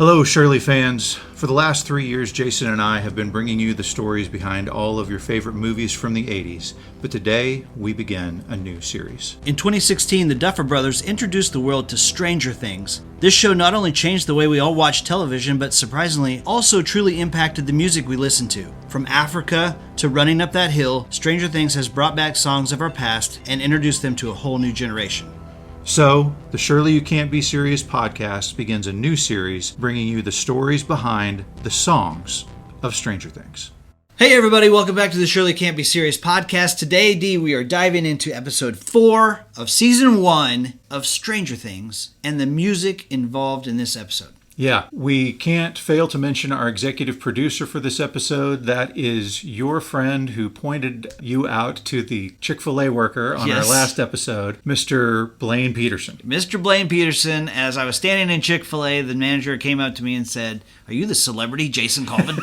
Hello, Shirley fans. For the last 3 years, Jason and I have been bringing you the stories behind all of your favorite movies from the 80s. But today, we begin a new series. In 2016, the Duffer Brothers introduced the world to Stranger Things. This show not only changed the way we all watch television, but surprisingly, also truly impacted the music we listen to. From Africa to Running Up That Hill, Stranger Things has brought back songs of our past and introduced them to a whole new generation. So, the Shirley You Can't Be Serious podcast begins a new series bringing you the stories behind the songs of Stranger Things. Hey everybody, welcome back to the Shirley Can't Be Serious podcast. Today, D, we are diving into episode 4 of season 1 of Stranger Things and the music involved in this episode. Yeah, we can't fail to mention our executive producer for this episode. That is your friend who pointed you out to the Chick-fil-A worker on our last episode, Mr. Blaine Peterson. Mr. Blaine Peterson, as I was standing in Chick-fil-A, the manager came up to me and said, "Are you the celebrity Jason Colvin?"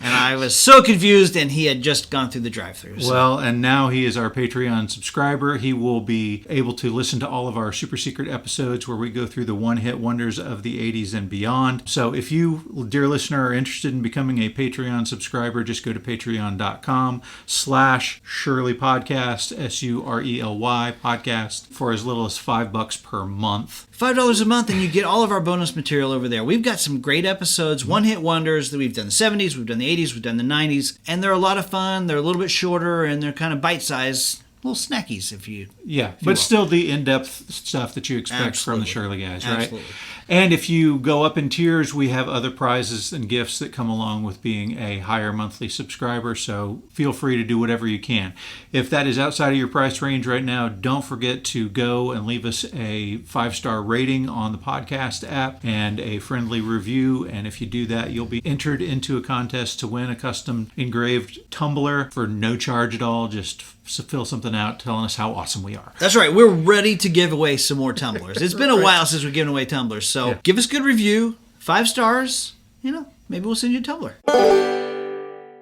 And I was so confused, and he had just gone through the drive-thru. So. Well, and now he is our Patreon subscriber. He will be able to listen to all of our super secret episodes where we go through the one-hit wonders of the 80s and beyond. So if you, dear listener, are interested in becoming a Patreon subscriber, just go to patreon.com/Shirley Podcast, SURELY podcast, for as little as $5 per month. $5 a month, and you get all of our bonus material over there. We've got some great episodes, one-hit wonders that we've done the 70s, we've done the 80s, we've done the 90s, and they're a lot of fun. They're a little bit shorter, and they're kind of bite-sized, little snackies if you... Yeah, but still the in-depth stuff that you expect from the Shirley guys, right? Absolutely. And if you go up in tiers, we have other prizes and gifts that come along with being a higher monthly subscriber, so feel free to do whatever you can. If that is outside of your price range right now, don't forget to go and leave us a 5-star rating on the podcast app and a friendly review, and if you do that, you'll be entered into a contest to win a custom engraved tumbler for no charge at all. Just fill something out telling us how awesome we are. That's right. We're ready to give away some more tumblers. It's been a while since we've given away tumblers, so give us a good review. 5 stars, maybe we'll send you a tumbler.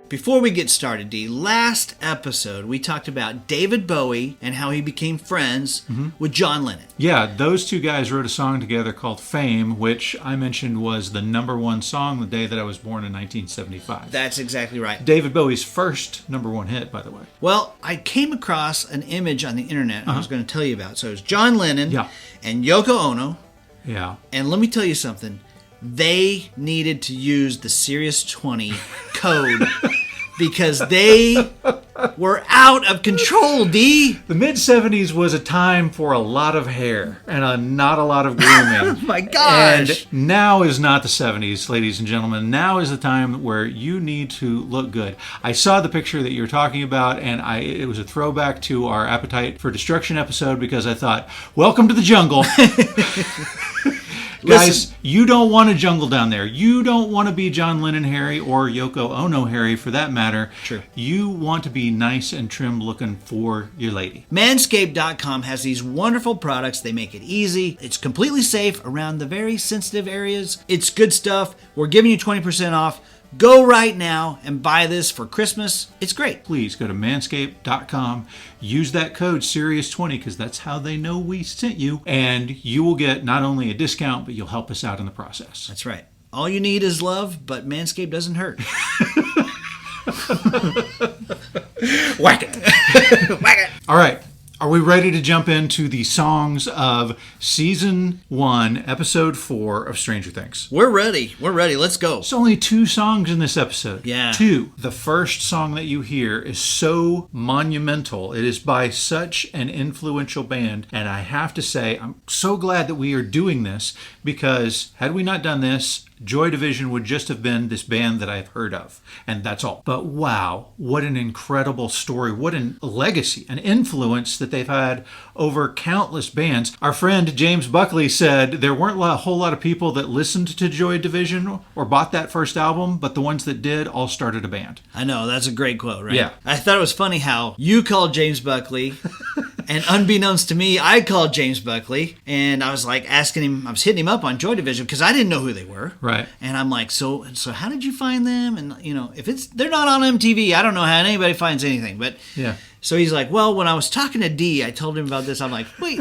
Before we get started, D, last episode we talked about David Bowie and how he became friends with John Lennon. Yeah, those two guys wrote a song together called Fame, which I mentioned was the #1 song the day that I was born in 1975. That's exactly right. David Bowie's first #1 hit, by the way. Well, I came across an image on the internet I was going to tell you about. So it was John Lennon and Yoko Ono. Yeah. And let me tell you something. They needed to use the Sirius 20 code because they were out of control, D. The mid-'70s was a time for a lot of hair and not a lot of grooming. Oh my gosh. And now is not the 70s, ladies and gentlemen. Now is the time where you need to look good. I saw the picture that you're talking about, and it was a throwback to our Appetite for Destruction episode because I thought, welcome to the jungle. Guys, you don't want a jungle down there. You don't want to be John Lennon Harry or Yoko Ono Harry for that matter. True. You want to be nice and trim looking for your lady. Manscaped.com has these wonderful products. They make it easy. It's completely safe around the very sensitive areas. It's good stuff. We're giving you 20% off. Go right now and buy this for Christmas. It's great. Please go to manscaped.com. Use that code SIRIUS20 because that's how they know we sent you. And you will get not only a discount, but you'll help us out in the process. That's right. All you need is love, but Manscaped doesn't hurt. Whack it. Whack it. All right. Are we ready to jump into the songs of Season 1, Episode 4 of Stranger Things? We're ready. We're ready. Let's go. There's only 2 songs in this episode. Yeah. 2. The first song that you hear is so monumental. It is by such an influential band. And I have to say, I'm so glad that we are doing this because had we not done this, Joy Division would just have been this band that I've heard of, and that's all. But wow, what an incredible story, what a legacy, an influence that they've had over countless bands. Our friend James Buckley said there weren't a whole lot of people that listened to Joy Division or bought that first album, but the ones that did all started a band. I know, that's a great quote, right? Yeah. I thought it was funny how you called James Buckley, and unbeknownst to me, I called James Buckley, and I was like asking him, I was hitting him up on Joy Division because I didn't know who they were. Right. And I'm like, so how did you find them? And, if they're not on MTV, I don't know how anybody finds anything. But yeah. So he's like, well, when I was talking to D, I told him about this. I'm like, wait,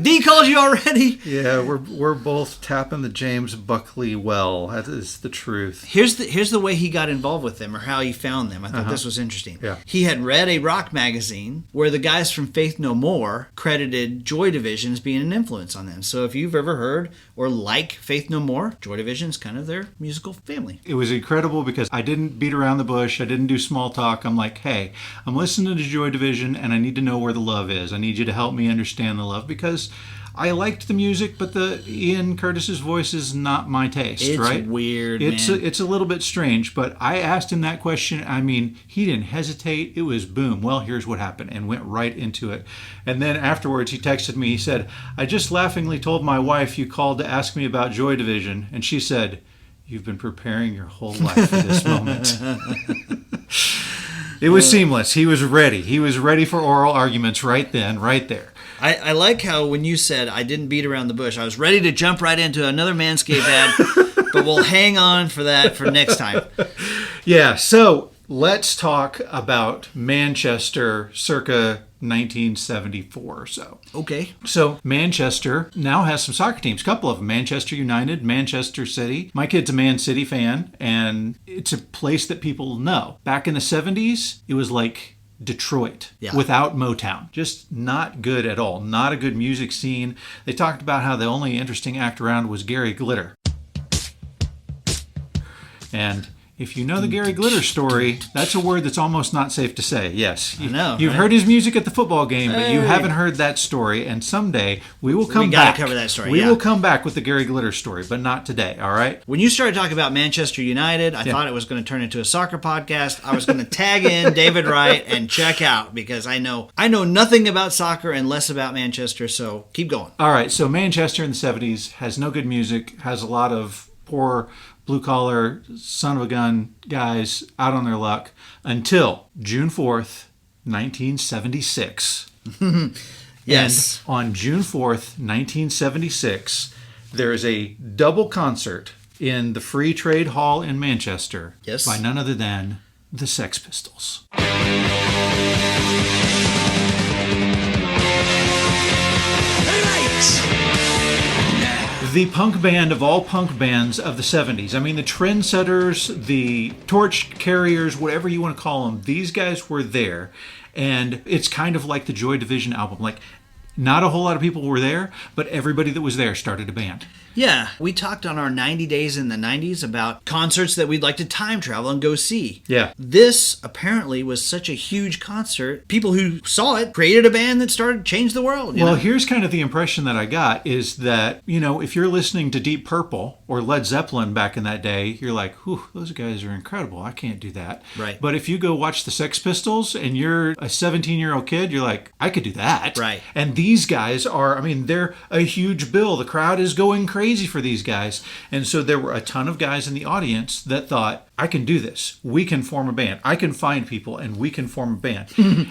D called you already. Yeah, we're both tapping the James Buckley well. That is the truth. Here's the way he got involved with them, or how he found them. I thought this was interesting. Yeah. He had read a rock magazine where the guys from Faith No More credited Joy Division as being an influence on them. So if you've ever heard or like Faith No More, Joy Division is kind of their musical family. It was incredible because I didn't beat around the bush. I didn't do small talk. I'm like, hey, I'm listening to Joy Division and I need to know where the love is. I need you to help me understand the love because I liked the music, but the Ian Curtis's voice is not my taste, It's right? weird, It's man. it's a little bit strange, but I asked him that question. I mean, he didn't hesitate. It was boom. Well, here's what happened, and went right into it. And then afterwards, he texted me. He said, "I just laughingly told my wife you called to ask me about Joy Division, and she said, you've been preparing your whole life for this moment." It was seamless. He was ready. He was ready for oral arguments right then, right there. I like how when you said I didn't beat around the bush, I was ready to jump right into another Manscaped ad, but we'll hang on for that for next time. Yeah, so let's talk about Manchester circa 1974 or so. Okay. So Manchester now has some soccer teams, a couple of them, Manchester United, Manchester City. My kid's a Man City fan, and it's a place that people know. Back in the 70s, it was like Detroit without Motown. Just not good at all. Not a good music scene. They talked about how the only interesting act around was Gary Glitter. And if you know the Gary Glitter story, that's a word that's almost not safe to say. Yes. I know. You've right? heard his music at the football game, but you haven't heard that story. And someday we will come gotta back. cover that story, We yeah. will come back with the Gary Glitter story, but not today, all right? When you started talking about Manchester United, I thought it was going to turn into a soccer podcast. I was going to tag in David Wright and check out because I know nothing about soccer and less about Manchester, so keep going. All right, so Manchester in the 70s has no good music, has a lot of poor blue-collar, son-of-a-gun guys out on their luck until June 4th, 1976. Yes. And on June 4th, 1976, there is a double concert in the Free Trade Hall in Manchester Yes. by none other than the Sex Pistols. The punk band of all punk bands of the 70s. I mean, the trendsetters, the torch carriers, whatever you want to call them, these guys were there. And it's kind of like the Joy Division album. Like, not a whole lot of people were there, but everybody that was there started a band. Yeah, we talked on our 90 Days in the 90s about concerts that we'd like to time travel and go see. Yeah. This apparently was such a huge concert. People who saw it created a band that changed the world. you Well, know? here's kind of the impression that I got is that, if you're listening to Deep Purple or Led Zeppelin back in that day, you're like, whew, those guys are incredible. I can't do that. Right. But if you go watch the Sex Pistols and you're a 17-year-old kid, you're like, I could do that. Right. And these guys they're a huge bill. The crowd is going crazy for these guys. And so there were a ton of guys in the audience that thought, I can do this. We can form a band. I can find people and we can form a band.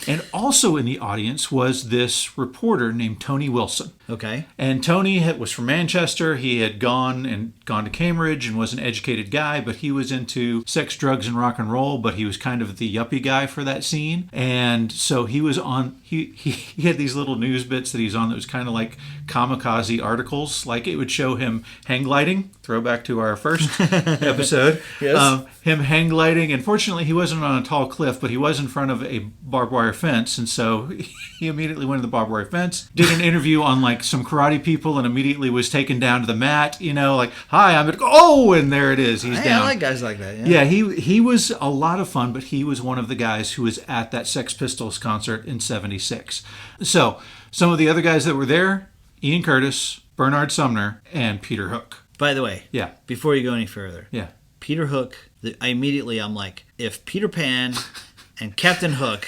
And also in the audience was this reporter named Tony Wilson. Okay. And Tony was from Manchester. He had gone to Cambridge and was an educated guy, but he was into sex, drugs, and rock and roll, but he was kind of the yuppie guy for that scene. And so he was on, he had these little news bits that he's on that was kind of like kamikaze articles. Like it would show him hang gliding, throwback to our first episode. Yes. Him hang gliding. And fortunately, he wasn't on a tall cliff, but he was in front of a barbed wire fence. And so he immediately went to the barbed wire fence, did an interview on like some karate people, and immediately was taken down to the mat, like, hi, I'm and there it is. He's down. I like guys like that. Yeah, he was a lot of fun, but he was one of the guys who was at that Sex Pistols concert in 76. So some of the other guys that were there, Ian Curtis, Bernard Sumner, and Peter Hook. By the way, Yeah. before you go any further, Yeah. Peter Hook, I'm like, if Peter Pan and Captain Hook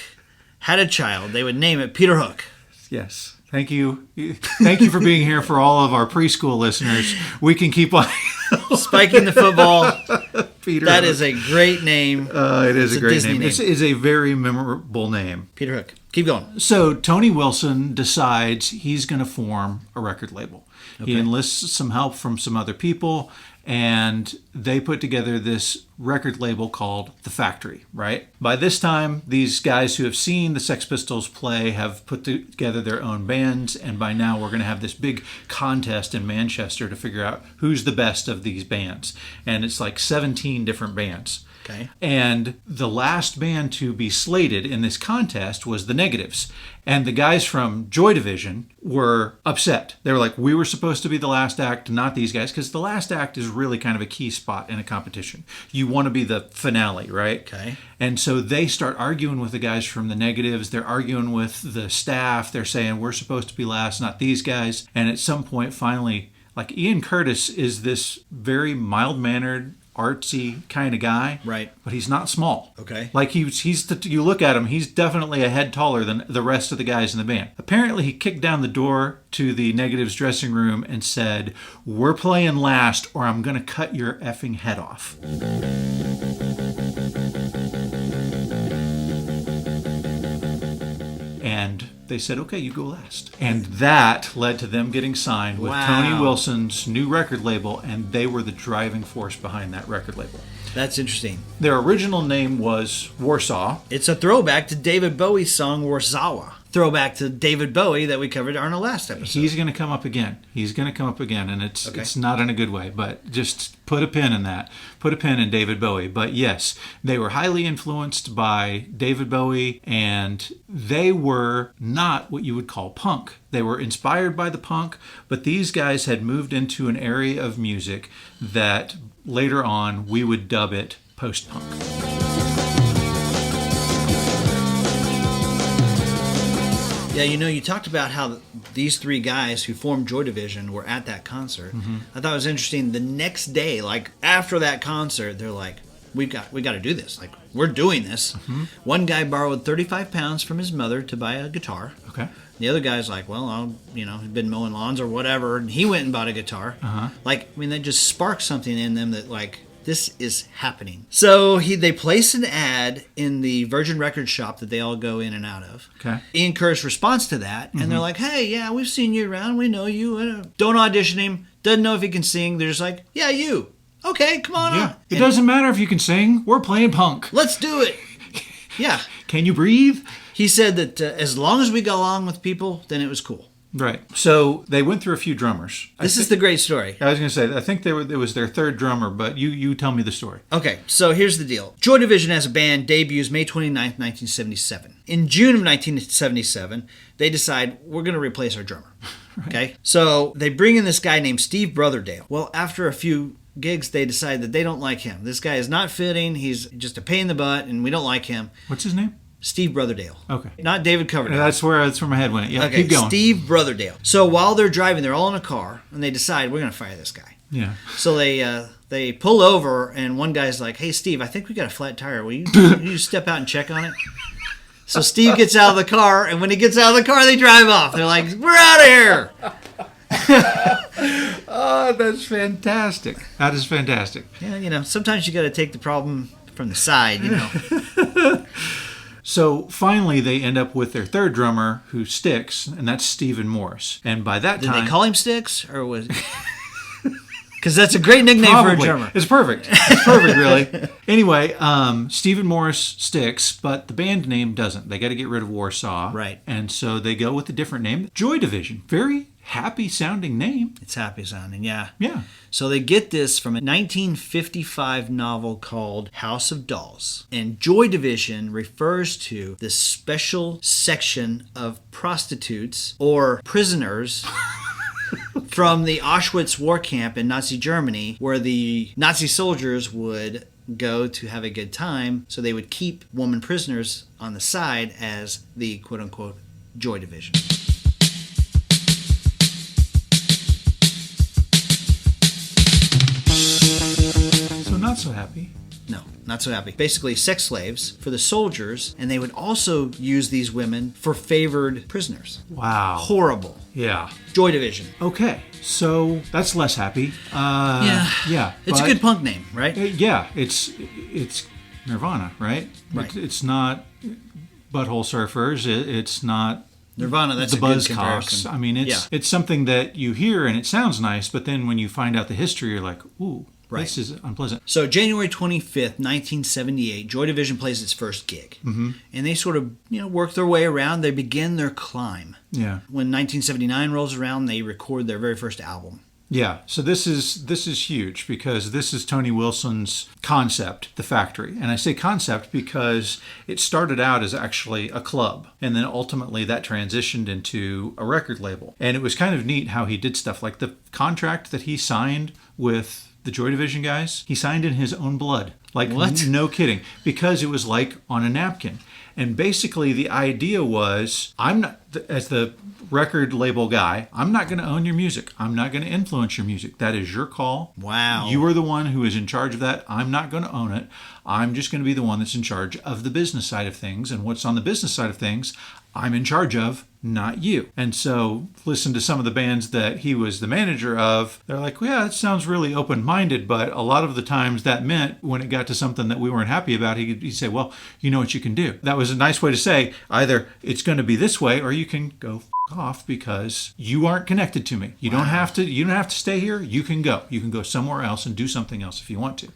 had a child, they would name it Peter Hook. Yes. Thank you. Thank you for being here for all of our preschool listeners. We can keep on. Spiking the football. Peter That Hook. is a great name. It is It's a a great Disney name. name. It's a very memorable name. Peter Hook. Keep going. So Tony Wilson decides he's going to form a record label. He enlists some help from some other people, and they put together this record label called The Factory, right? By this time, these guys who have seen the Sex Pistols play have put together their own bands, and by now we're going to have this big contest in Manchester to figure out who's the best of these bands. And it's like 17 different bands. Okay. And the last band to be slated in this contest was the Negatives. And the guys from Joy Division were upset. They were like, we were supposed to be the last act, not these guys, because the last act is really kind of a key spot in a competition. You want to be the finale, right? Okay. And so they start arguing with the guys from the Negatives. They're arguing with the staff. They're saying, we're supposed to be last, not these guys. And at some point, finally, like Ian Curtis is this very mild-mannered, artsy kind of guy, right? But he's not small. Okay. Like he's you look at him, he's definitely a head taller than the rest of the guys in the band. Apparently, he kicked down the door to the Negatives dressing room and said, "We're playing last, or I'm gonna cut your effing head off." And they said, okay, you go last. And that led to them getting signed with Tony Wilson's new record label, and they were the driving force behind that record label. That's interesting. Their original name was Warsaw. It's a throwback to David Bowie's song Warsaw. Throwback to David Bowie that we covered on our last episode. He's going to come up again. And it's not in a good way, but just put a pin in that. Put a pin in David Bowie. But yes, they were highly influenced by David Bowie, and they were not what you would call punk. They were inspired by the punk, but these guys had moved into an area of music that later on we would dub it post-punk. Yeah, you talked about how these three guys who formed Joy Division were at that concert. Mm-hmm. I thought it was interesting. The next day, like after that concert, they're like, we got to do this. Like, we're doing this. Mm-hmm. One guy borrowed 35 pounds from his mother to buy a guitar. Okay. The other guy's like, well, he'd been mowing lawns or whatever, and he went and bought a guitar. Uh-huh. That just sparked something in them that, like, this is happening. So they place an ad in the Virgin Records shop that they all go in and out of. Okay. Ian Curtis responds to that, and they're like, hey, yeah, we've seen you around. We know you. Don't audition him. Doesn't know if he can sing. They're just like, yeah, you. Okay, come on. Yeah. It doesn't matter if you can sing. We're playing punk. Let's do it. Yeah. Can you breathe? He said that as long as we got along with people, then it was cool. Right. So they went through a few drummers. This is the great story. I was going to say, I think it was their third drummer, but you tell me the story. Okay, so here's the deal. Joy Division as a band debuts May 29th, 1977. In June of 1977, they decide we're going to replace our drummer. Right. Okay? So they bring in this guy named Steve Brotherdale. Well, after a few gigs, they decide that they don't like him. This guy is not fitting. He's just a pain in the butt, and we don't like him. What's his name? Steve Brotherdale. Okay. Not David Coverdale. That's where my head went. Yeah, okay, keep going. Steve Brotherdale. So while they're driving, they're all in a car, and they decide we're going to fire this guy. Yeah. So they pull over, and one guy's like, hey, Steve, I think we got a flat tire. Will you step out and check on it? So Steve gets out of the car, and when he gets out of the car, they drive off. They're like, we're out of here. Oh, that's fantastic. That is fantastic. Yeah, sometimes you got to take the problem from the side, So finally, they end up with their third drummer who sticks, and that's Stephen Morris. And by that time... Did they call him Sticks, or was... Because that's a great nickname Probably. For a drummer. It's perfect. It's perfect, really. Anyway, Stephen Morris sticks, but the band name doesn't. They got to get rid of Warsaw. Right. And so they go with a different name. Joy Division. Very happy-sounding name. It's happy-sounding, yeah. Yeah. So they get this from a 1955 novel called House of Dolls. And Joy Division refers to this special section of prostitutes or prisoners from the Auschwitz war camp in Nazi Germany, where the Nazi soldiers would go to have a good time. So they would keep woman prisoners on the side as the quote-unquote Joy Division. Not so happy. No, not so happy. Basically, sex slaves for the soldiers, and they would also use these women for favored prisoners. Wow. Horrible. Yeah. Joy Division. Okay, so that's less happy. Yeah. It's a good punk name, right? Yeah, it's Nirvana, right? Right. It's not Butthole Surfers. It's not Nirvana, that's the a good Buzzcocks. comparison. I mean, it's something that you hear and it sounds nice, but then when you find out the history, you're like, ooh, this is unpleasant. So January 25th, 1978, Joy Division plays its first gig. Mm-hmm. And they sort of, work their way around. They begin their climb. Yeah. When 1979 rolls around, they record their very first album. Yeah, so this is huge because this is Tony Wilson's concept, The Factory. And I say concept because it started out as actually a club, and then ultimately that transitioned into a record label. And it was kind of neat how he did stuff. Like the contract that he signed with the Joy Division guys, he signed in his own blood. Like, what? No kidding. Because it was like on a napkin. And basically the idea was, I'm not, as the record label guy, I'm not going to own your music. I'm not going to influence your music. That is your call. Wow. You are the one who is in charge of that. I'm not going to own it. I'm just going to be the one that's in charge of the business side of things. And what's on the business side of things, I'm in charge of, not you. And so listen to some of the bands that he was the manager of. They're like, well, yeah, that sounds really open-minded, but a lot of the times that meant when it got to something that we weren't happy about, he'd say, well, you know what you can do. That was a nice way to say either it's going to be this way or you can go off because you aren't connected to me. You don't have to stay here. You can go. You can go somewhere else and do something else if you want to.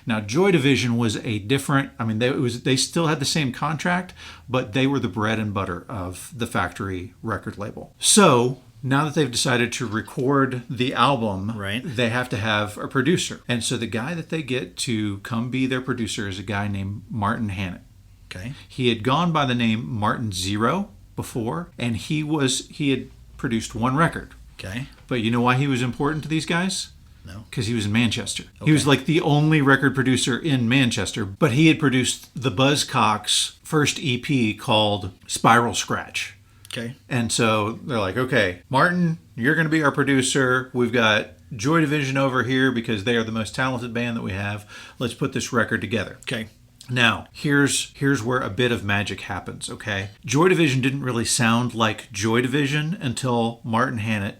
Now, Joy Division was a different, I mean, they still had the same contract, but they were the bread and butter of the Factory record label. So now that they've decided to record the album, right, they have to have a producer. And so the guy that they get to come be their producer is a guy named Martin Hannett. Okay. He had gone by the name Martin Zero before, and he had produced one record. Okay. But you know why he was important to these guys? No. Because he was in Manchester. Okay. He was like the only record producer in Manchester, but he had produced the Buzzcocks' first EP called Spiral Scratch. Okay. And so they're like, okay, Martin, you're going to be our producer. We've got Joy Division over here because they are the most talented band that we have. Let's put this record together. Okay. Now, here's where a bit of magic happens, okay? Joy Division didn't really sound like Joy Division until Martin Hannett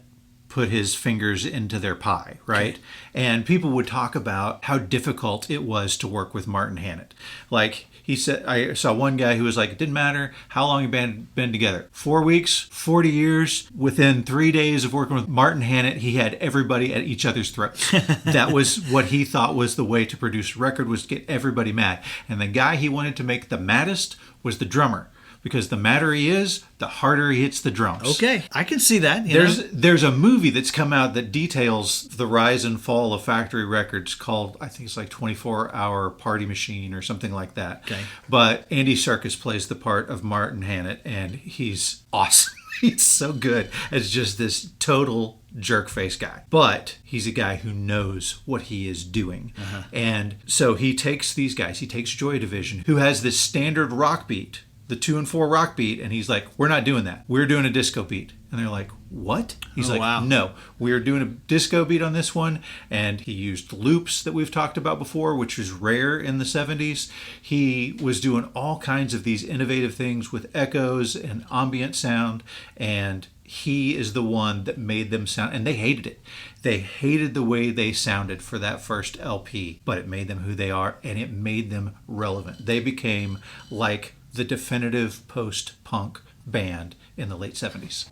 put his fingers into their pie, right? Okay. And people would talk about how difficult it was to work with Martin Hannett. Like, he said, I saw one guy who was like, it didn't matter how long you've been together. 4 weeks, 40 years. Within 3 days of working with Martin Hannett, he had everybody at each other's throats. That was what he thought was the way to produce a record, was to get everybody mad. And the guy he wanted to make the maddest was the drummer. Because the madder he is, the harder he hits the drums. Okay, I can see that. There's a movie that's come out that details the rise and fall of Factory Records called, I think it's like 24-Hour Party Machine or something like that. Okay. But Andy Serkis plays the part of Martin Hannett, and he's awesome. He's so good as just this total jerk face guy. But he's a guy who knows what he is doing. Uh-huh. And so he takes these guys, he takes Joy Division, who has this standard rock beat, the 2-4 rock beat, and he's like, we're not doing that. We're doing a disco beat. And they're like, what? He's like, wow. No, we're doing a disco beat on this one. And he used loops that we've talked about before, which was rare in the 70s. He was doing all kinds of these innovative things with echoes and ambient sound. And he is the one that made them sound, and they hated it. They hated the way they sounded for that first LP, but it made them who they are, and it made them relevant. They became like the definitive post-punk band in the late 70s.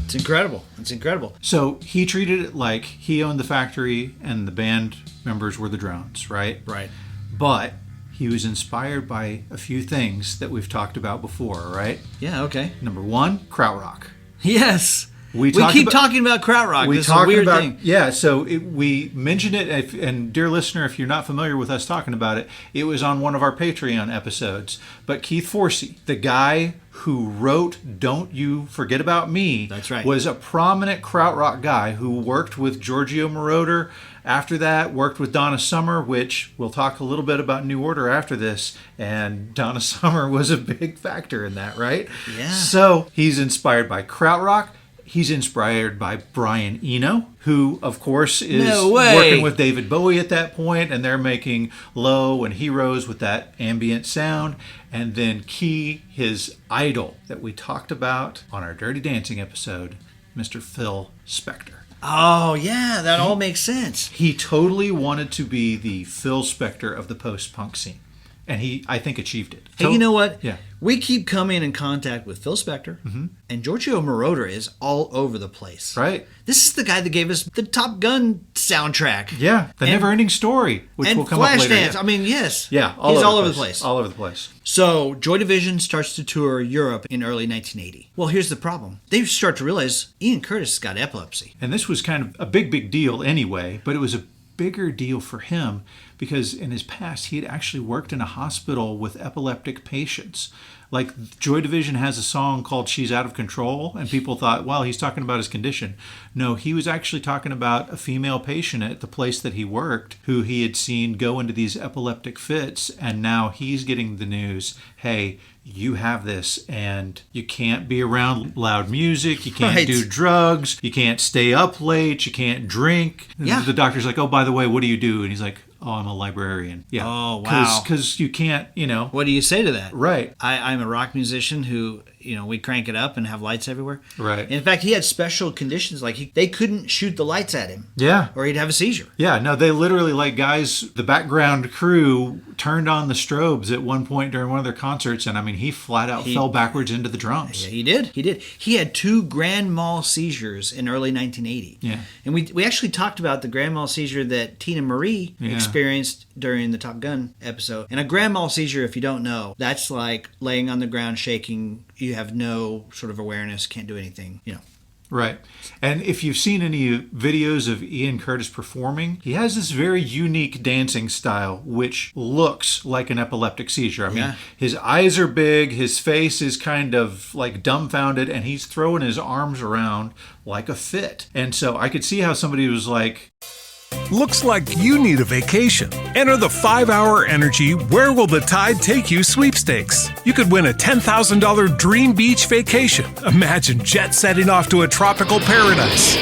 It's incredible. It's incredible. So he treated it like he owned the Factory and the band members were the drones, right? Right. But he was inspired by a few things that we've talked about before, right? Yeah, okay. Number one, krautrock. Yes. We talked keep talking about krautrock. This is a weird thing. Yeah, so we mentioned it, and dear listener, if you're not familiar with us talking about it, it was on one of our Patreon episodes. But Keith Forsey, the guy who wrote Don't You Forget About Me, that's right, was a prominent krautrock guy who worked with Giorgio Moroder. After that, worked with Donna Summer, which we'll talk a little bit about New Order after this. And Donna Summer was a big factor in that, right? Yeah. So he's inspired by krautrock. He's inspired by Brian Eno, who, of course, is working with David Bowie at that point, and they're making Low and Heroes with that ambient sound. And then Key, his idol that we talked about on our Dirty Dancing episode, Mr. Phil Spector. Oh, yeah, that all makes sense. He totally wanted to be the Phil Spector of the post-punk scene. And he, I think, achieved it. Hey, you know what? Yeah. We keep coming in contact with Phil Spector, and Giorgio Moroder is all over the place. Right. This is the guy that gave us the Top Gun soundtrack. Yeah, The Never-Ending Story, which and will come up later. Flashdance. I mean, yes. Yeah, he's all over the place. All over the place. So, Joy Division starts to tour Europe in early 1980. Well, here's the problem. They start to realize Ian Curtis has got epilepsy. And this was kind of a big deal anyway, but it was a bigger deal for him because in his past he had actually worked in a hospital with epileptic patients. Like Joy Division has a song called She's Out of Control, and people thought, well, he's talking about his condition. No, he was actually talking about a female patient at the place that he worked who he had seen go into these epileptic fits, and now he's getting the news, hey, you have this and you can't be around loud music, you can't do drugs, you can't stay up late, you can't drink. Yeah. The doctor's like, oh, by the way, what do you do? And he's like, oh, I'm a librarian. Yeah. Oh, wow. Because you can't, What do you say to that? Right. I'm a rock musician who, we crank it up and have lights everywhere. Right. In fact, he had special conditions, like they couldn't shoot the lights at him. Yeah. Or he'd have a seizure. Yeah, no, they literally, like, guys, the background crew turned on the strobes at one point during one of their concerts, and I mean, he flat out fell backwards into the drums. Yeah, he did. He had 2 grand mal seizures in early 1980. Yeah. And we actually talked about the grand mal seizure that Tina Marie experienced during the Top Gun episode. And a grand mal seizure, if you don't know, that's like laying on the ground shaking. You have no sort of awareness, can't do anything, Right. And if you've seen any videos of Ian Curtis performing, he has this very unique dancing style, which looks like an epileptic seizure. I mean, his eyes are big, his face is kind of like dumbfounded, and he's throwing his arms around like a fit. And so I could see how somebody was like, Looks like you need a vacation. Enter the 5-Hour Energy Where Will the Tide Take You sweepstakes. You could win a $10,000 dream beach vacation. Imagine jet setting off to a tropical paradise,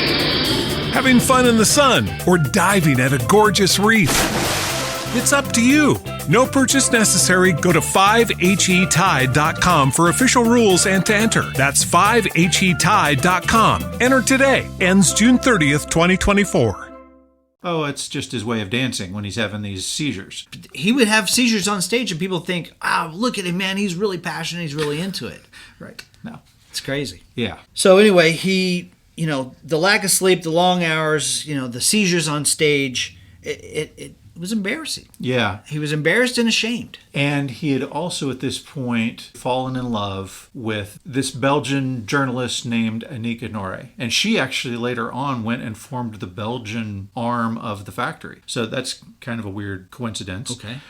having fun in the sun, or diving at a gorgeous reef. It's up to you. No purchase necessary. Go to 5HETide.com for official rules and to enter. That's 5HETide.com. Enter today. Ends June 30th, 2024. oh, it's just his way of dancing when he's having these seizures. He would have seizures on stage and people think, look at him, man, he's really passionate, he's really into it. Right. No. It's crazy. Yeah. So anyway, he, the lack of sleep, the long hours, the seizures on stage, it was embarrassing. Yeah. He was embarrassed and ashamed. And he had also at this point fallen in love with this Belgian journalist named Anika Noré. And she actually later on went and formed the Belgian arm of the factory. So that's kind of a weird coincidence. Okay.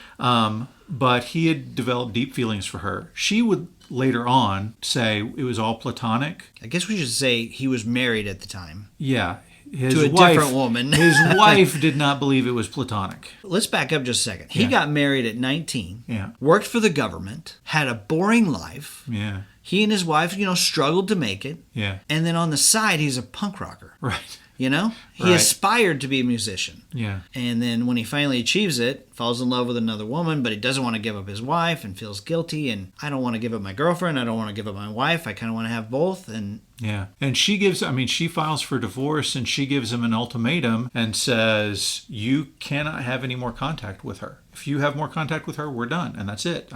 But he had developed deep feelings for her. She would later on say it was all platonic. I guess we should say he was married at the time. Yeah. To a different woman. His wife did not believe it was platonic. Let's back up just a second. He got married at 19, worked for the government, had a boring life. Yeah. He and his wife, struggled to make it. Yeah. And then on the side, he's a punk rocker. Right. He aspired to be a musician. Yeah. And then when he finally achieves it, falls in love with another woman, but he doesn't want to give up his wife and feels guilty. And I don't want to give up my girlfriend. I don't want to give up my wife. I kind of want to have both. And yeah. And she files for divorce and she gives him an ultimatum and says, you cannot have any more contact with her. If you have more contact with her, we're done. And that's it.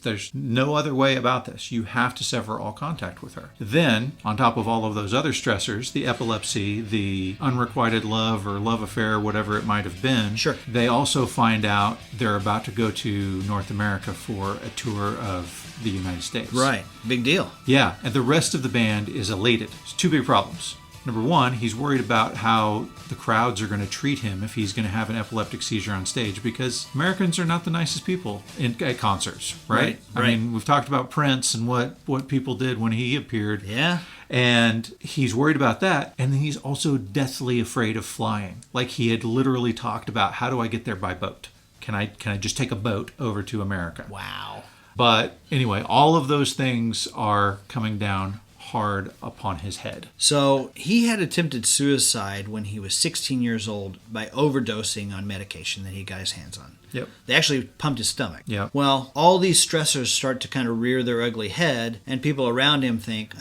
There's no other way about this. You have to sever all contact with her. Then, on top of all of those other stressors, the epilepsy, the unrequited love or love affair, whatever it might have been, they also find out they're about to go to North America for a tour of the United States. Right. Big deal. Yeah. And the rest of the band is elated. There's 2 big problems. Number one, he's worried about how the crowds are going to treat him if he's going to have an epileptic seizure on stage, because Americans are not the nicest people at concerts, right? I mean, we've talked about Prince and what people did when he appeared. Yeah. And he's worried about that. And then he's also deathly afraid of flying. Like he had literally talked about, how do I get there by boat? Can I just take a boat over to America? Wow. But anyway, all of those things are coming down hard upon his head. So he had attempted suicide when he was 16 years old by overdosing on medication that he got his hands on. Yep. They actually pumped his stomach. Yep. Well, all these stressors start to kind of rear their ugly head, and people around him think,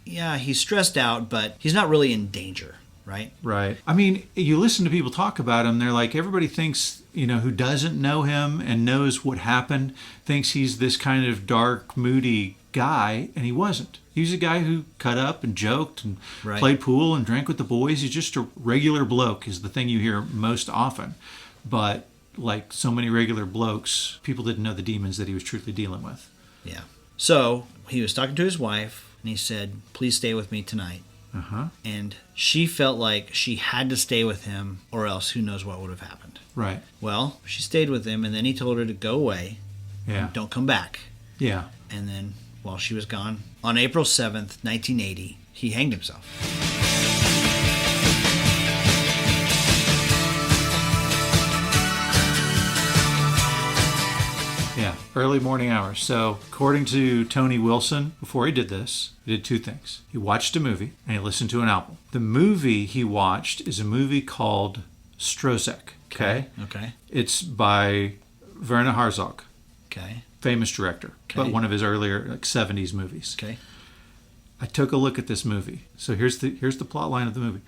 yeah, he's stressed out, but he's not really in danger. right? Right. I mean, you listen to people talk about him, they're like, everybody thinks, who doesn't know him and knows what happened, thinks he's this kind of dark, moody guy, and he wasn't. He was a guy who cut up and joked and played pool and drank with the boys. He's just a regular bloke is the thing you hear most often. But like so many regular blokes, people didn't know the demons that he was truly dealing with. Yeah. So he was talking to his wife, and he said, please stay with me tonight. And she felt like she had to stay with him, or else who knows what would have happened. Right. Well, she stayed with him, and then he told her to go away. Yeah. Don't come back. Yeah. And then while she was gone, on April 7th, 1980, he hanged himself. Yeah, early morning hours. So, according to Tony Wilson, before he did this, he did two things. He watched a movie and he listened to an album. The movie he watched is a movie called Strozek. Okay? Okay. It's by Werner Herzog. Okay. Famous director, but one of his earlier 70s movies. Okay. I took a look at this movie. So here's the plot line of the movie.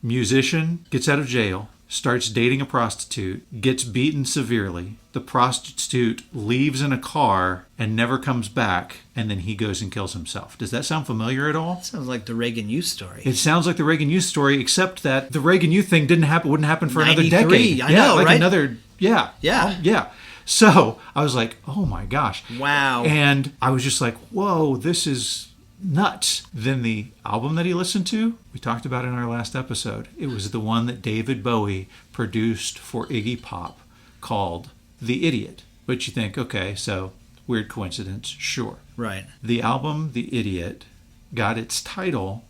Musician gets out of jail, starts dating a prostitute, gets beaten severely. The prostitute leaves in a car and never comes back, and then he goes and kills himself. Does that sound familiar at all? Sounds like the Reagan Youth story. It sounds like the Reagan Youth story, except that the Reagan Youth thing wouldn't happen for another 93, decade. I know, like right? Another, yeah. Yeah. Yeah. So I was like, oh my gosh. Wow. And I was just like, whoa, this is nuts. Then the album that he listened to, we talked about in our last episode. It was the one that David Bowie produced for Iggy Pop called The Idiot. But you think, okay, so weird coincidence, sure. Right. The album The Idiot got its title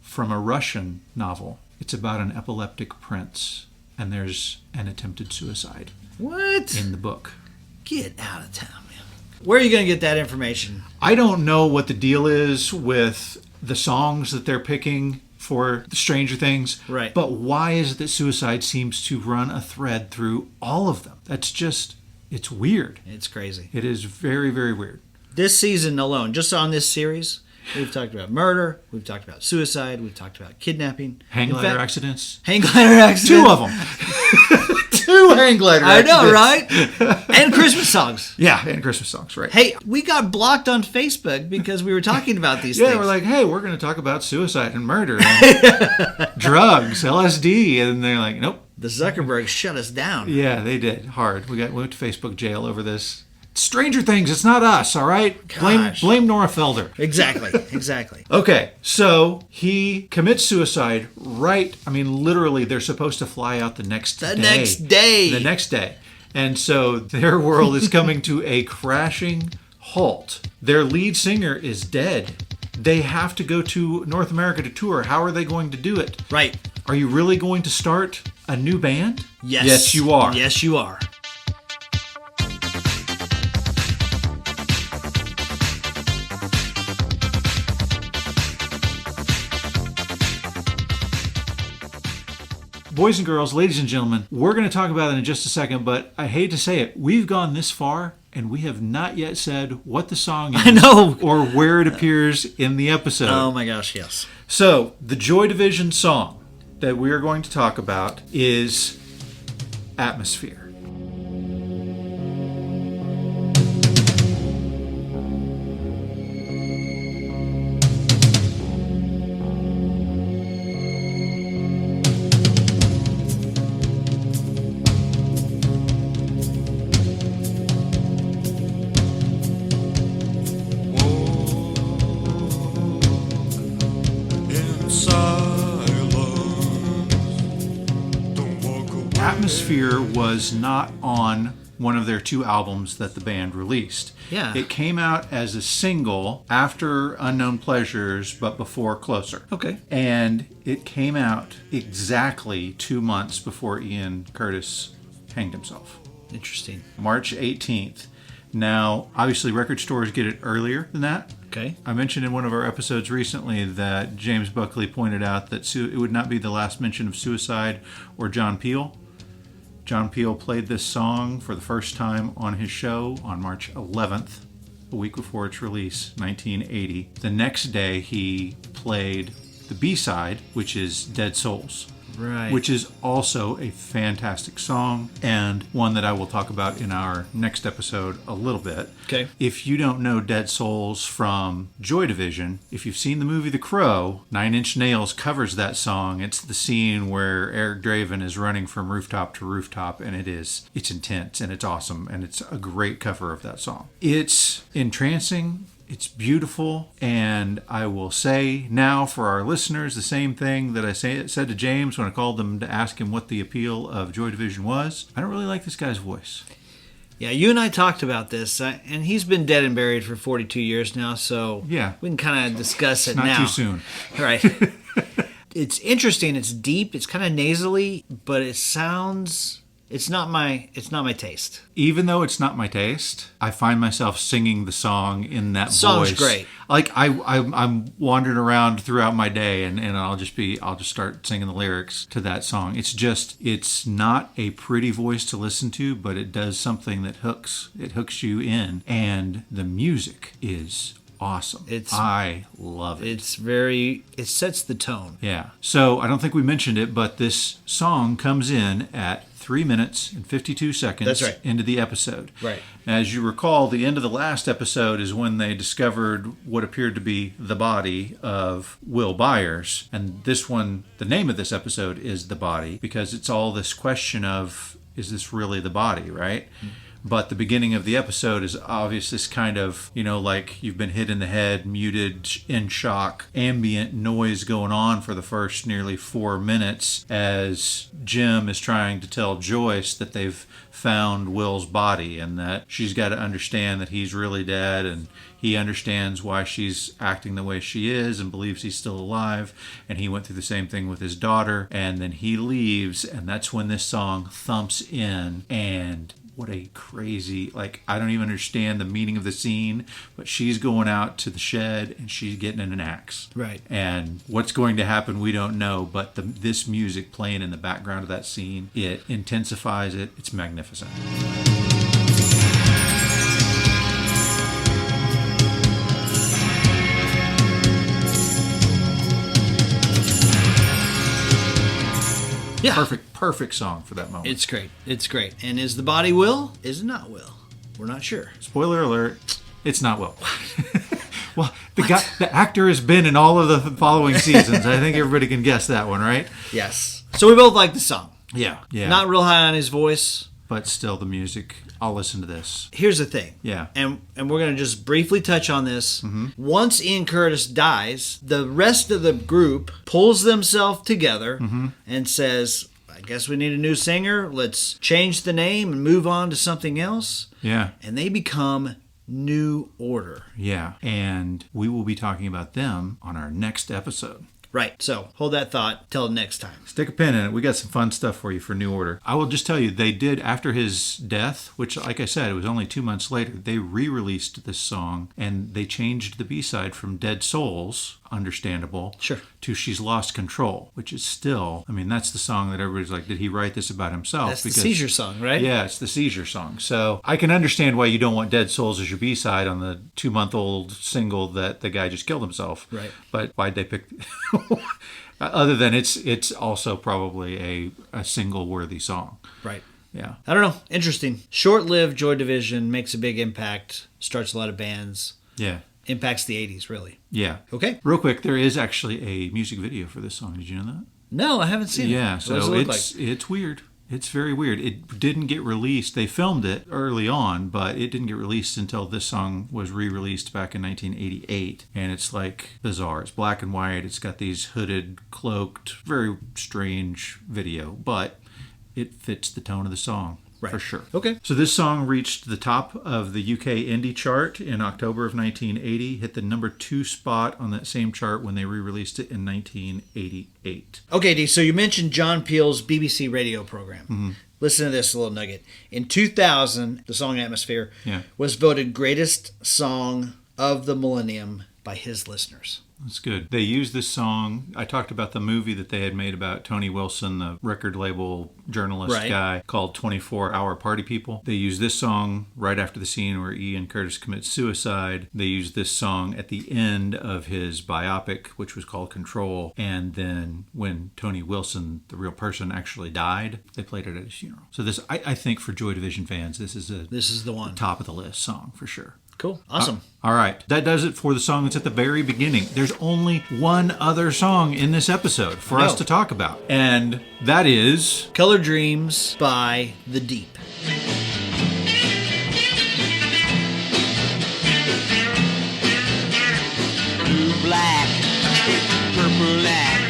from a Russian novel. It's about an epileptic prince, and there's an attempted suicide. What? In the book. Get out of town, man. Where are you going to get that information? I don't know what the deal is with the songs that they're picking for Stranger Things. Right. But why is it that suicide seems to run a thread through all of them? That's just, it's weird. It's crazy. It is very, very weird. This season alone, just on this series, we've talked about murder, we've talked about suicide, we've talked about kidnapping. Hang glider accidents. Hang glider accidents. Two of them. Two hang glider accidents. I know, right? And Christmas songs. Yeah, and Christmas songs, right. Hey, we got blocked on Facebook because we were talking about these things. Yeah, we're like, hey, we're going to talk about suicide and murder and drugs, LSD. And they're like, nope. The Zuckerbergs shut us down. Yeah, they did. Hard. We went to Facebook jail over this. Stranger Things, it's not us, all right? Blame Nora Felder. Exactly. Okay, so he commits suicide literally, they're supposed to fly out the next day. The next day. And so their world is coming to a crashing halt. Their lead singer is dead. They have to go to North America to tour. How are they going to do it? Right. Are you really going to start a new band? Yes. Yes, you are. Yes, you are. Boys and girls, ladies and gentlemen, we're going to talk about it in just a second, but I hate to say it. We've gone this far, and we have not yet said what the song is. I know. Or where it appears in the episode. Oh my gosh, yes. So, the Joy Division song that we are going to talk about is Atmosphere. Atmosphere was not on one of their two albums that the band released. Yeah. It came out as a single after Unknown Pleasures, but before Closer. Okay. And it came out exactly 2 months before Ian Curtis hanged himself. Interesting. March 18th. Now, obviously, record stores get it earlier than that. Okay. I mentioned in one of our episodes recently that James Buckley pointed out that it would not be the last mention of suicide or John Peel. John Peel played this song for the first time on his show on March 11th, a week before its release, 1980. The next day, he played the B-side, which is Dead Souls. Right. Which is also a fantastic song and one that I will talk about in our next episode a little bit. Okay. If you don't know Dead Souls from Joy Division, if you've seen the movie The Crow, Nine Inch Nails covers that song. It's the scene where Eric Draven is running from rooftop to rooftop, and it's intense and it's awesome, and it's a great cover of that song. It's entrancing. It's beautiful, and I will say now for our listeners the same thing that I said to James when I called them to ask him what the appeal of Joy Division was. I don't really like this guy's voice. Yeah, you and I talked about this, and he's been dead and buried for 42 years now, so yeah, we can kind of discuss it not now. Not too soon. Right. It's interesting. It's deep. It's kind of nasally, but it sounds... It's not my taste. Even though it's not my taste, I find myself singing the song in that Song's voice. Great. Like I'm wandering around throughout my day, and I'll just start singing the lyrics to that song. It's not a pretty voice to listen to, but it does something that hooks you in, and the music is awesome. I love it. It sets the tone. Yeah. So I don't think we mentioned it, but this song comes in at 3 minutes and 52 seconds That's right. into the episode. Right. As you recall, the end of the last episode is when they discovered what appeared to be the body of Will Byers. And this one, the name of this episode is The Body, because it's all this question of, is this really the body, right? Mm-hmm. But the beginning of the episode is obvious, this kind of, like you've been hit in the head, muted, in shock, ambient noise going on for the first nearly 4 minutes as Jim is trying to tell Joyce that they've found Will's body and that she's got to understand that he's really dead, and he understands why she's acting the way she is and believes he's still alive, and he went through the same thing with his daughter, and then he leaves, and that's when this song thumps in. And what a crazy, I don't even understand the meaning of the scene, but she's going out to the shed and she's getting in an axe. Right. And what's going to happen, we don't know, but this music playing in the background of that scene, it intensifies it. It's magnificent. Yeah. Perfect song for that moment. It's great. And is the body Will? Is it not Will? We're not sure. Spoiler alert, it's not Will. Well, the actor has been in all of the following seasons. I think everybody can guess that one, right? Yes. So we both like the song. Yeah. Not real high on his voice. But still, the music, I'll listen to this. Here's the thing. Yeah. And we're going to just briefly touch on this. Mm-hmm. Once Ian Curtis dies, the rest of the group pulls themselves together and says, I guess we need a new singer. Let's change the name and move on to something else. Yeah. And they become New Order. Yeah. And we will be talking about them on our next episode. Right. So hold that thought till next time. Stick a pin in it. We got some fun stuff for you for New Order. I will just tell you, they did, after his death, which, like I said, it was only 2 months later, they re-released this song, and they changed the B-side from Dead Souls, understandable, sure, to She's Lost Control, which is still, that's the song that everybody's like, did he write this about himself? That's the seizure song, right? Yeah, it's the seizure song. So I can understand why you don't want Dead Souls as your B-side on the 2-month-old single that the guy just killed himself. Right. But why'd they pick... Other than it's also probably a single-worthy song. Right. Yeah. I don't know. Interesting. Short-lived Joy Division, makes a big impact, starts a lot of bands. Yeah. Impacts the 80s, really. Yeah. Okay. Real quick, there is actually a music video for this song. Did you know that? No, I haven't seen it. Yeah, so it's weird. It's very weird. It didn't get released. They filmed it early on, but it didn't get released until this song was re-released back in 1988. And it's bizarre. It's black and white. It's got these hooded, cloaked, very strange video, but it fits the tone of the song. Right. For sure. Okay. So this song reached the top of the UK indie chart in October of 1980, hit the number 2 spot on that same chart when they re-released it in 1988. Okay, Dee, so you mentioned John Peel's BBC radio program. Mm-hmm. Listen to this little nugget. In 2000, the song Atmosphere was voted greatest song of the millennium by his listeners. That's good. They used this song. I talked about the movie that they had made about Tony Wilson, the record label journalist guy, called 24-Hour Party People. They used this song right after the scene where Ian Curtis commits suicide. They used this song at the end of his biopic, which was called Control. And then when Tony Wilson, the real person, actually died, they played it at his funeral. So this, I think for Joy Division fans, this is the one. Top of the list song for sure. Cool. Awesome. All right. That does it for the song that's at the very beginning. There's only one other song in this episode for us to talk about. And that is Color Dreams by The Deep. Blue, black, purple, black,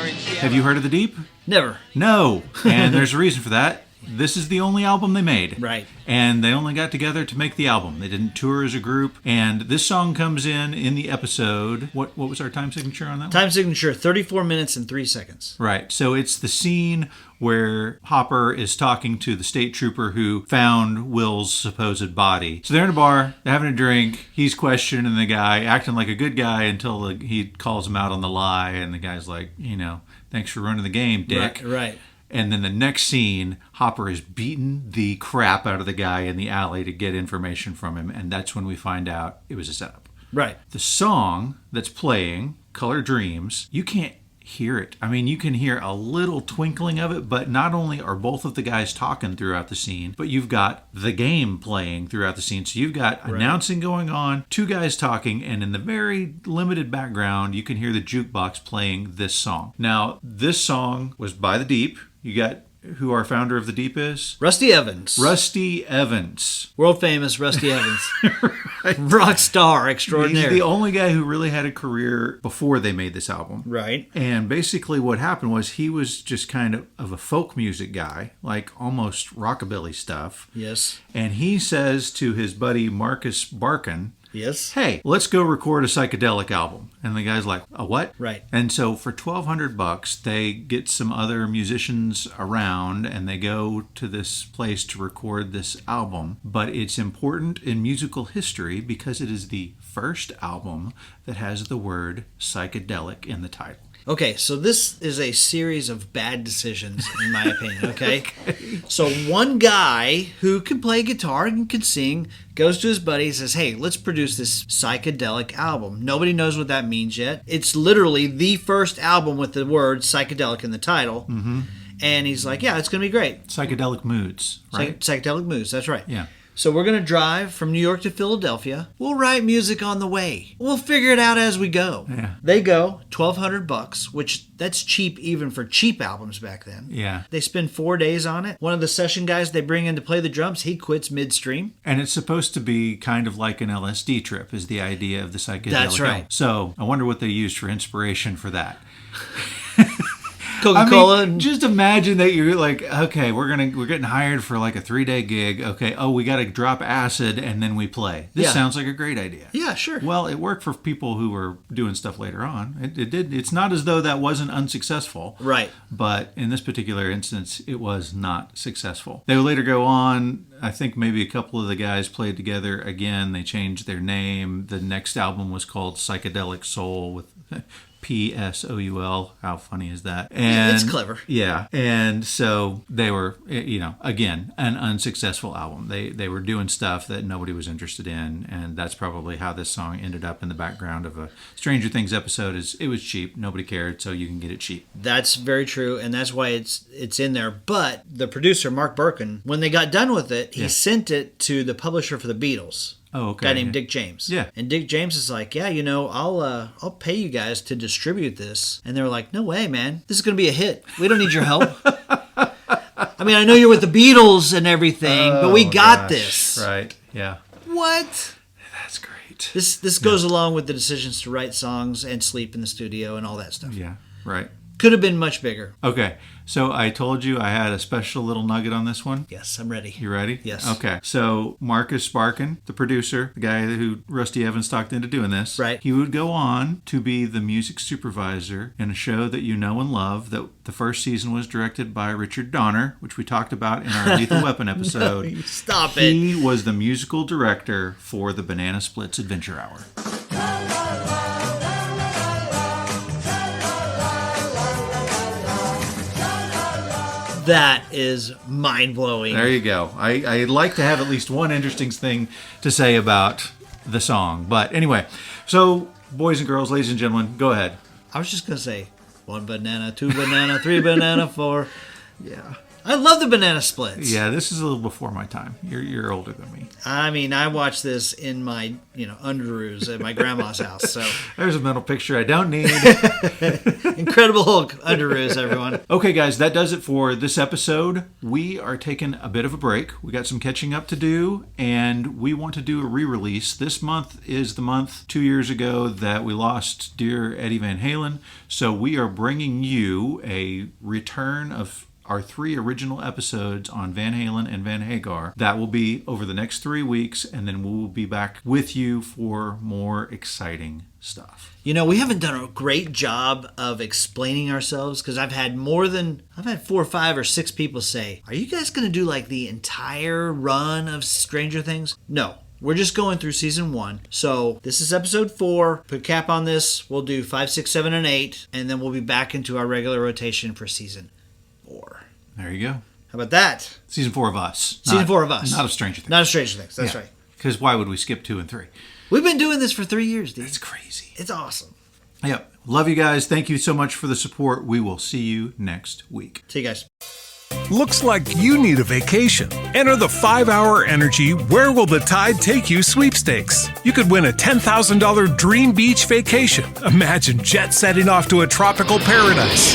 orange, yellow. Have you heard of The Deep? Never. No. And there's a reason for that. This is the only album they made. Right. And they only got together to make the album. They didn't tour as a group. And this song comes in the episode. What was our time signature on that one? Time signature, 34 minutes and 3 seconds. Right. So it's the scene where Hopper is talking to the state trooper who found Will's supposed body. So they're in a bar, they're having a drink. He's questioning the guy, acting like a good guy until he calls him out on the lie. And the guy's like, thanks for running the game, dick. Right. And then the next scene, Hopper is beating the crap out of the guy in the alley to get information from him. And that's when we find out it was a setup. Right. The song that's playing, Color Dreams, you can't hear it. I mean, you can hear a little twinkling of it, but not only are both of the guys talking throughout the scene, but you've got the game playing throughout the scene. So you've got announcing going on, two guys talking, and in the very limited background, you can hear the jukebox playing this song. Now, this song was by The Deep. You got who our founder of The Deep is? Rusty Evans. Rusty Evans. World famous Rusty Evans. Rock star extraordinaire. He's the only guy who really had a career before they made this album. Right. And basically what happened was he was just kind of a folk music guy, like almost rockabilly stuff. Yes. And he says to his buddy Marcus Barkin, Yes. hey, let's go record a psychedelic album. And the guy's like, a what? Right. And so for $1,200, they get some other musicians around and they go to this place to record this album. But it's important in musical history because it is the first album that has the word psychedelic in the title. Okay, so this is a series of bad decisions, in my opinion, okay? So one guy who can play guitar and can sing goes to his buddy and says, hey, let's produce this psychedelic album. Nobody knows what that means yet. It's literally the first album with the word psychedelic in the title. Mm-hmm. And he's like, yeah, it's going to be great. Psychedelic moods, right? Psychedelic moods, that's right. Yeah. So we're going to drive from New York to Philadelphia. We'll write music on the way. We'll figure it out as we go. Yeah. They go $1,200, which that's cheap even for cheap albums back then. Yeah. They spend 4 days on it. One of the session guys they bring in to play the drums, he quits midstream. And it's supposed to be kind of like an LSD trip is the idea of the psychedelic. That's right. album. So I wonder what they used for inspiration for that. Coca-Cola. I mean, just imagine that you're like, okay, we're getting hired for like a 3-day gig. Okay, we got to drop acid and then we play. This sounds like a great idea. Yeah, sure. Well, it worked for people who were doing stuff later on. It did. It's not as though that wasn't unsuccessful. Right. But in this particular instance, it was not successful. They would later go on. I think maybe a couple of the guys played together again. They changed their name. The next album was called Psychedelic Soul with P-S-O-U-L. How funny is that? And it's clever. Yeah. And so they were, again, an unsuccessful album. They were doing stuff that nobody was interested in. And that's probably how this song ended up in the background of a Stranger Things episode. It was cheap. Nobody cared, so you can get it cheap. That's very true, and that's why it's in there. But the producer, Mark Birkin, when they got done with it, he sent it to the publisher for the Beatles. Oh, okay. A guy named Dick James. Yeah. And Dick James is like, yeah, I'll pay you guys to distribute this. And they were like, no way, man. This is going to be a hit. We don't need your help. I mean, I know you're with the Beatles and everything, but we got this. Right. Yeah. What? That's great. This goes along with the decisions to write songs and sleep in the studio and all that stuff. Yeah. Right. Could have been much bigger. Okay. So I told you I had a special little nugget on this one. Yes, I'm ready. You ready? Yes. Okay. So Marcus Barkin, the producer, the guy who Rusty Evans talked into doing this, right? He would go on to be the music supervisor in a show that you know and love. That the first season was directed by Richard Donner, which we talked about in our Lethal Weapon episode. No, stop it. He was the musical director for the Banana Splits Adventure Hour. That is mind-blowing. There you go. I like to have at least one interesting thing to say about the song. But anyway, so boys and girls, ladies and gentlemen, go ahead. I was just going to say 1 banana, 2 banana, 3 banana, 4. Yeah. I love the banana splits. Yeah, this is a little before my time. You're older than me. I mean, I watched this in my, underoos at my grandma's house. So There's a mental picture I don't need. Incredible Hulk underoos, everyone. Okay, guys, that does it for this episode. We are taking a bit of a break. We got some catching up to do, and we want to do a re-release. This month is the month 2 years ago that we lost dear Eddie Van Halen. So we are bringing you a return of our 3 original episodes on Van Halen and Van Hagar. That will be over the next 3 weeks, and then we will be back with you for more exciting stuff. We haven't done a great job of explaining ourselves because I've had 4 or 5 or 6 people say, "Are you guys going to do like the entire run of Stranger Things?" No. We're just going through season 1. So this is episode 4. Put a cap on this. We'll do 5, 6, 7, and 8. And then we'll be back into our regular rotation for season 4. There you go. How about that? Season 4 of us. Season 4 of us. Not of Stranger Things. Not of Stranger Things. That's right. Because why would we skip 2 and 3? We've been doing this for 3 years, dude. It's crazy. It's awesome. Yep. Love you guys. Thank you so much for the support. We will see you next week. See you guys. Looks like you need a vacation. Enter the 5-Hour Energy Where Will the Tide Take You sweepstakes. You could win a $10,000 dream beach vacation. Imagine jet setting off to a tropical paradise,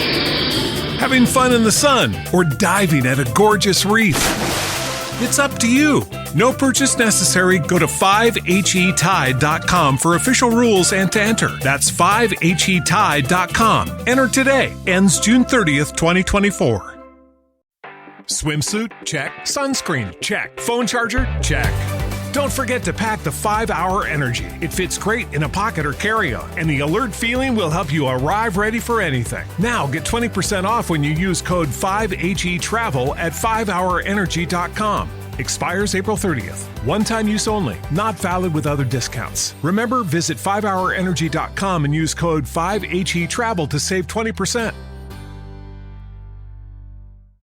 having fun in the sun, or diving at a gorgeous reef. It's up to you. No purchase necessary. Go to 5HETide.com for official rules and to enter. That's 5HETide.com. Enter today. Ends June 30th, 2024. Swimsuit? Check. Sunscreen? Check. Phone charger? Check. Don't forget to pack the 5-Hour Energy. It fits great in a pocket or carry-on, and the alert feeling will help you arrive ready for anything. Now get 20% off when you use code 5HETRAVEL at 5hourenergy.com. Expires April 30th. One-time use only. Not valid with other discounts. Remember, visit 5hourenergy.com and use code 5HETRAVEL to save 20%.